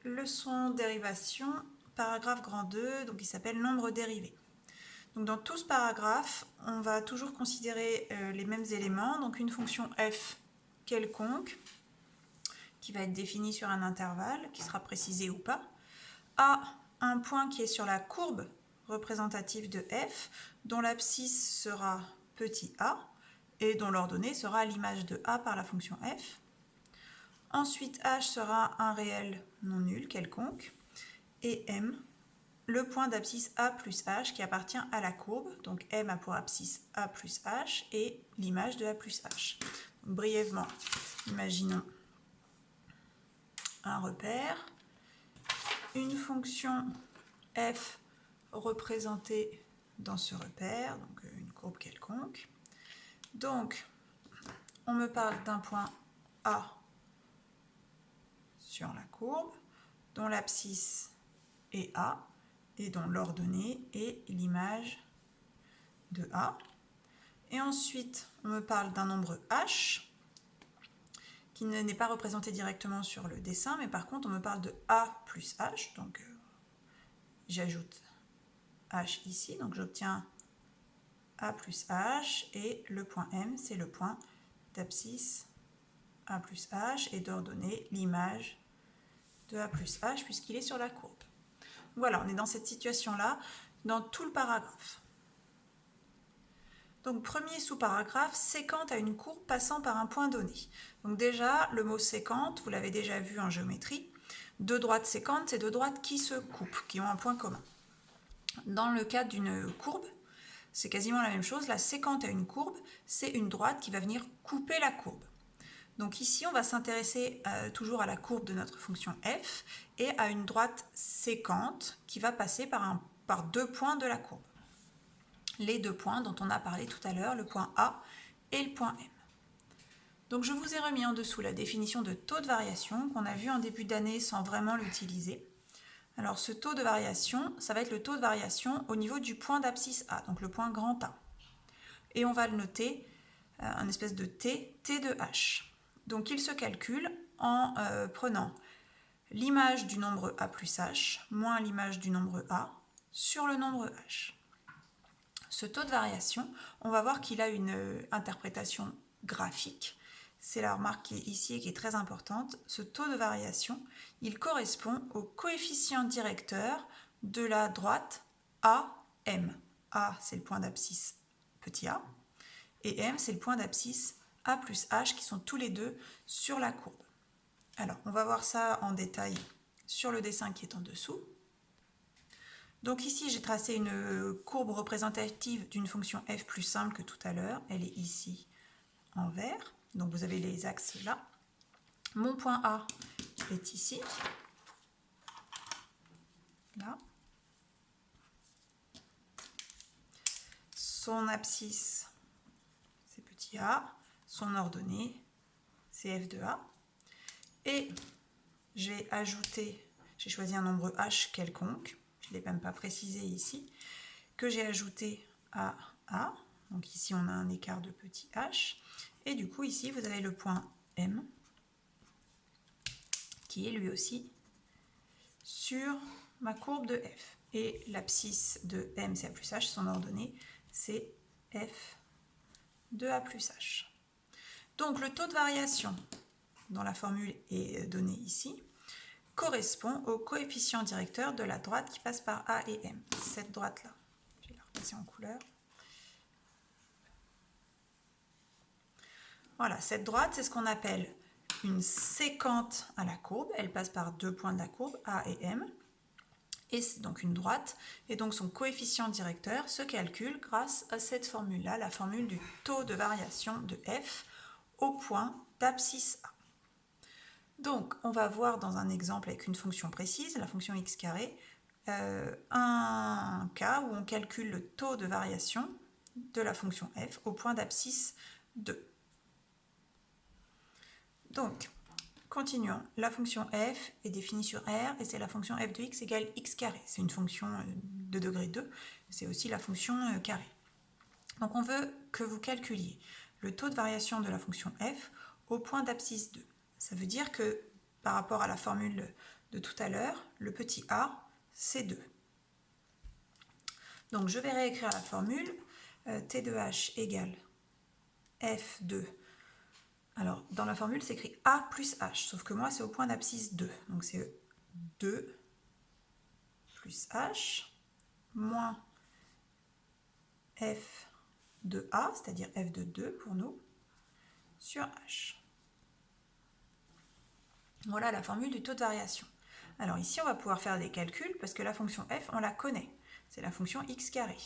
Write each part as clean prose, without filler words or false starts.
Leçon dérivation, paragraphe grand 2, donc il s'appelle nombre dérivé. Donc dans tout ce paragraphe, on va toujours considérer les mêmes éléments, donc une fonction f quelconque, qui va être définie sur un intervalle, qui sera précisé ou pas, a un point qui est sur la courbe représentative de f, dont l'abscisse sera petit a, et dont l'ordonnée sera l'image de a par la fonction f. Ensuite, h sera un réel non nul quelconque, et m, le point d'abscisse a plus h qui appartient à la courbe, donc m a pour abscisse a plus h, et l'image de a plus h. Donc, brièvement, imaginons un repère, une fonction f représentée dans ce repère, donc une courbe quelconque. Donc, on me parle d'un point A sur la courbe, dont l'abscisse est A, et dont l'ordonnée est l'image de A. Et ensuite, on me parle d'un nombre h, qui n'est pas représenté directement sur le dessin, mais par contre, on me parle de A plus h, donc j'ajoute h ici, donc j'obtiens A plus h, et le point M, c'est le point d'abscisse A plus h, et d'ordonnée l'image de A plus h, puisqu'il est sur la courbe. Voilà, on est dans cette situation-là, dans tout le paragraphe. Donc, premier sous-paragraphe, séquente à une courbe passant par un point donné. Donc déjà, le mot séquente, vous l'avez déjà vu en géométrie. Deux droites séquentes, c'est deux droites qui se coupent, qui ont un point commun. Dans le cas d'une courbe, c'est quasiment la même chose. La séquente à une courbe, c'est une droite qui va venir couper la courbe. Donc ici, on va s'intéresser toujours à la courbe de notre fonction f et à une droite séquente qui va passer par deux points de la courbe. Les deux points dont on a parlé tout à l'heure, le point A et le point M. Donc je vous ai remis en dessous la définition de taux de variation qu'on a vu en début d'année sans vraiment l'utiliser. Alors ce taux de variation, ça va être le taux de variation au niveau du point d'abscisse A, donc le point grand A. Et on va le noter, un espèce de T de H. Donc il se calcule en prenant l'image du nombre A plus H moins l'image du nombre A sur le nombre H. Ce taux de variation, on va voir qu'il a une interprétation graphique. C'est la remarque qui est ici et qui est très importante. Ce taux de variation, il correspond au coefficient directeur de la droite AM. A, c'est le point d'abscisse petit a, et M, c'est le point d'abscisse A plus H, qui sont tous les deux sur la courbe. Alors, on va voir ça en détail sur le dessin qui est en dessous. Donc ici, j'ai tracé une courbe représentative d'une fonction f plus simple que tout à l'heure. Elle est ici en vert. Donc vous avez les axes là. Mon point A est ici. Là. Son abscisse, c'est petit a. Son ordonnée, c'est f de a. Et j'ai choisi un nombre h quelconque. Je ne l'ai même pas précisé ici, que j'ai ajouté à A. Donc ici, on a un écart de petit h. Et du coup, ici, vous avez le point M, qui est lui aussi sur ma courbe de f. Et l'abscisse de M, c'est A plus H. Son ordonnée, c'est F de A plus H. Donc, le taux de variation, dont la formule est donnée ici, correspond au coefficient directeur de la droite qui passe par A et M. Cette droite-là, je vais la repasser en couleur. Voilà, cette droite, c'est ce qu'on appelle une séquente à la courbe. Elle passe par deux points de la courbe, A et M. Et c'est donc une droite. Et donc son coefficient directeur se calcule grâce à cette formule-là, la formule du taux de variation de f au point d'abscisse A. Donc, on va voir dans un exemple avec une fonction précise, la fonction x carré, un cas où on calcule le taux de variation de la fonction f au point d'abscisse 2. Donc, continuons. La fonction f est définie sur R et c'est la fonction f de x égale x carré. C'est une fonction de degré 2, c'est aussi la fonction carré. Donc, on veut que vous calculiez le taux de variation de la fonction f au point d'abscisse 2. Ça veut dire que par rapport à la formule de tout à l'heure, le petit a, c'est 2. Donc je vais réécrire la formule. T de h égale f de... Alors, dans la formule, c'est écrit a plus h, sauf que moi, c'est au point d'abscisse 2. Donc c'est 2 plus h moins f de a, c'est-à-dire f de 2 pour nous, sur h. Voilà la formule du taux de variation. Alors ici, on va pouvoir faire des calculs parce que la fonction f, on la connaît. C'est la fonction x carré.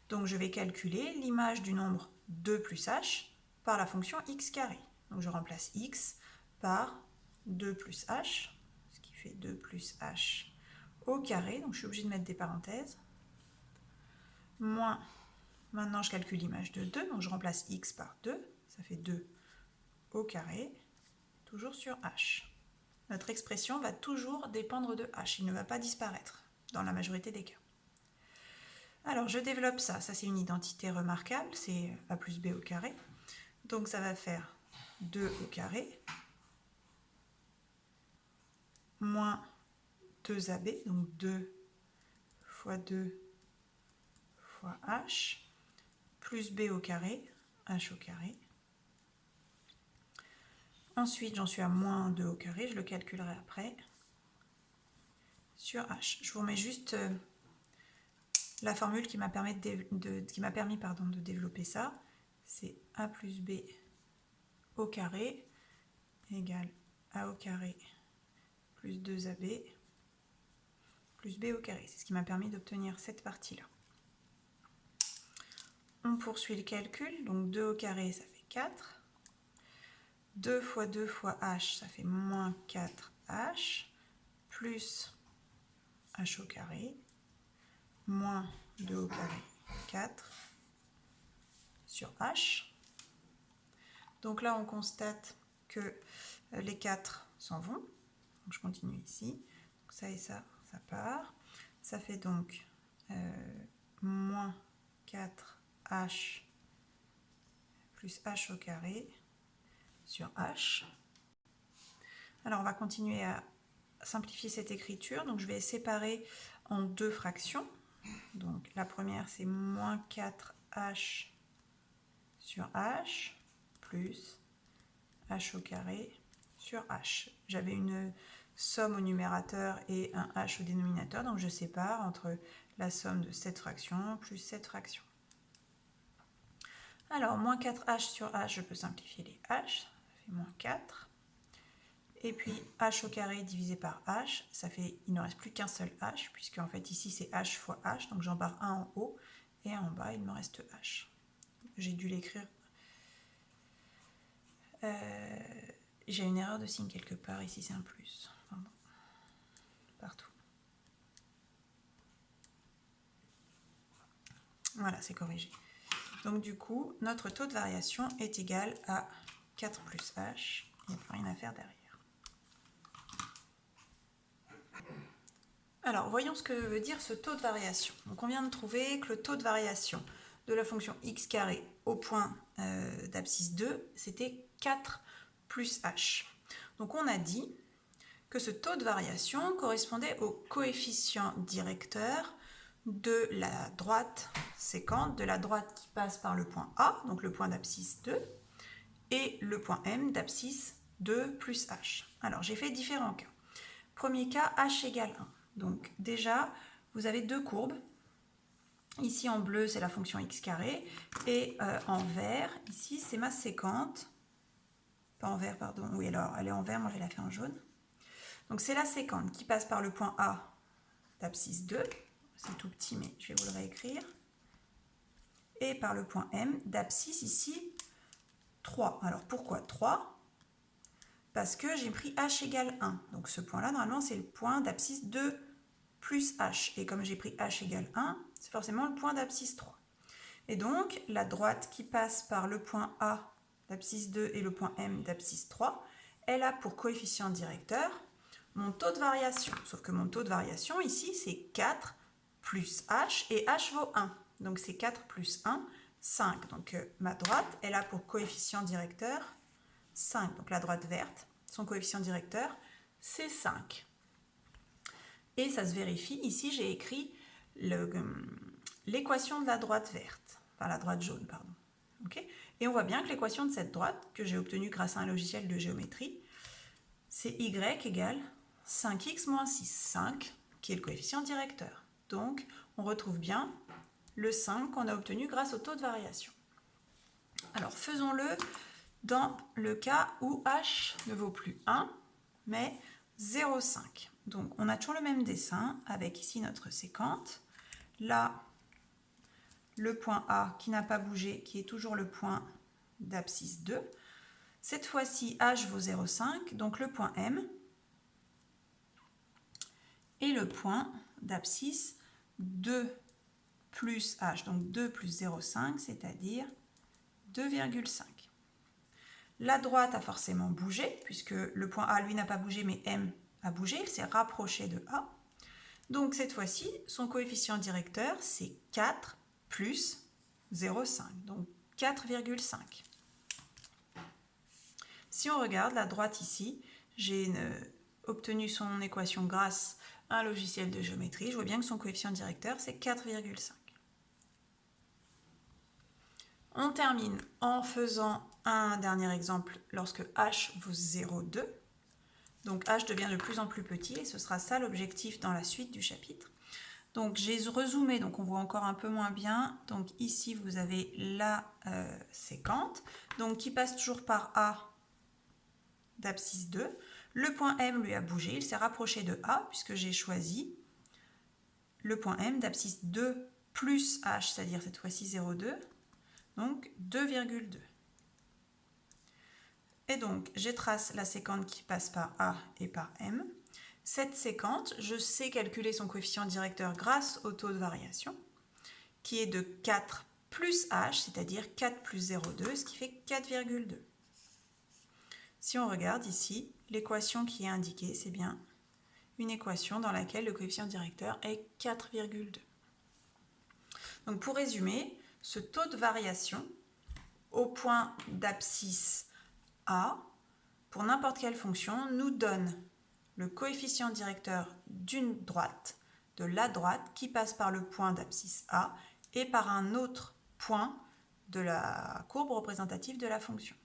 Donc je vais calculer l'image du nombre 2 plus h par la fonction x carré. Donc je remplace x par 2 plus h, ce qui fait 2 plus h au carré. Donc je suis obligée de mettre des parenthèses. Moins, maintenant je calcule l'image de 2, donc je remplace x par 2. Ça fait 2 au carré, toujours sur h. Notre expression va toujours dépendre de h, il ne va pas disparaître dans la majorité des cas. Alors je développe ça, c'est une identité remarquable, c'est a plus b au carré. Donc ça va faire 2 au carré moins 2ab, donc 2 fois 2 fois h, plus b au carré, h au carré. Ensuite, j'en suis à moins 2 au carré, je le calculerai après, sur h. Je vous remets juste la formule qui m'a permis, de développer ça. C'est a plus b au carré égale a au carré plus 2ab plus b au carré. C'est ce qui m'a permis d'obtenir cette partie-là. On poursuit le calcul, donc 2 au carré, ça fait 4. 2 fois 2 fois h, ça fait moins 4h, plus h au carré, moins 2 au carré, 4, sur h. Donc là, on constate que les 4 s'en vont. Donc je continue ici. Donc ça et ça, ça part. Ça fait donc moins 4h plus h au carré sur h. Alors on va continuer à simplifier cette écriture. Donc je vais séparer en deux fractions. Donc la première c'est moins 4h sur h plus h au carré sur h. J'avais une somme au numérateur et un h au dénominateur, donc je sépare entre la somme de cette fraction plus cette fraction. Alors, moins 4h sur h, je peux simplifier les h, ça fait moins 4. Et puis h au carré divisé par h, ça fait, il ne reste plus qu'un seul h, puisque en fait ici c'est h fois h, donc j'en barre 1 en haut, et en bas il me reste h. J'ai dû l'écrire. J'ai une erreur de signe quelque part, ici c'est un plus. Enfin bon. Partout. Voilà, c'est corrigé. Donc du coup, notre taux de variation est égal à 4 plus h, il n'y a plus rien à faire derrière. Alors, voyons ce que veut dire ce taux de variation. Donc on vient de trouver que le taux de variation de la fonction x carré au point d'abscisse 2, c'était 4 plus h. Donc on a dit que ce taux de variation correspondait au coefficient directeur de la droite sécante, de la droite qui passe par le point A, donc le point d'abscisse 2, et le point M d'abscisse 2 plus h. Alors j'ai fait différents cas. Premier cas, h égale 1. Donc déjà, vous avez deux courbes. Ici en bleu, c'est la fonction x carré, et en vert, ici, c'est ma sécante. Pas en vert, pardon. Oui, alors, elle est en vert, moi je la fait en jaune. Donc c'est la sécante qui passe par le point A d'abscisse 2. C'est tout petit, mais je vais vous le réécrire. Et par le point M d'abscisse ici 3. Alors pourquoi 3 ? Parce que j'ai pris h égale 1. Donc ce point-là, normalement, c'est le point d'abscisse 2 plus h. Et comme j'ai pris h égale 1, c'est forcément le point d'abscisse 3. Et donc, la droite qui passe par le point A d'abscisse 2 et le point M d'abscisse 3, elle a pour coefficient directeur mon taux de variation. Sauf que mon taux de variation, ici, c'est 4 plus h, et h vaut 1. Donc c'est 4 plus 1, 5. Donc ma droite, elle a pour coefficient directeur 5. Donc la droite verte, son coefficient directeur, c'est 5. Et ça se vérifie. Ici, j'ai écrit l'équation de la droite verte, enfin la droite jaune, pardon. Okay, et on voit bien que l'équation de cette droite, que j'ai obtenue grâce à un logiciel de géométrie, c'est y égale 5x moins 6, 5, qui est le coefficient directeur. Donc, on retrouve bien le 5 qu'on a obtenu grâce au taux de variation. Alors, faisons-le dans le cas où h ne vaut plus 1, mais 0,5. Donc, on a toujours le même dessin, avec ici notre séquente. Là, le point A qui n'a pas bougé, qui est toujours le point d'abscisse 2. Cette fois-ci, h vaut 0,5, donc le point M, et le point d'abscisse 2 plus h, donc 2 plus 0,5, c'est-à-dire 2,5. La droite a forcément bougé, puisque le point A, lui, n'a pas bougé, mais M a bougé, il s'est rapproché de A. Donc cette fois-ci, son coefficient directeur, c'est 4 plus 0,5, donc 4,5. Si on regarde la droite ici, j'ai obtenu son équation grâce à un logiciel de géométrie. Je vois bien que son coefficient directeur, c'est 4,5. On termine en faisant un dernier exemple lorsque h vaut 0,2. Donc h devient de plus en plus petit et ce sera ça l'objectif dans la suite du chapitre. Donc j'ai rezoomé, donc on voit encore un peu moins bien. Donc ici vous avez la séquente, donc qui passe toujours par A d'abscisse 2. Le point M lui a bougé, il s'est rapproché de A puisque j'ai choisi le point M d'abscisse 2 plus H, c'est-à-dire cette fois-ci 0,2, donc 2,2. Et donc je trace la séquente qui passe par A et par M. Cette séquente, je sais calculer son coefficient directeur grâce au taux de variation, qui est de 4 plus H, c'est-à-dire 4 plus 0,2, ce qui fait 4,2. Si on regarde ici, l'équation qui est indiquée, c'est bien une équation dans laquelle le coefficient directeur est 4,2. Donc pour résumer, ce taux de variation au point d'abscisse A, pour n'importe quelle fonction, nous donne le coefficient directeur d'une droite, de la droite, qui passe par le point d'abscisse A et par un autre point de la courbe représentative de la fonction.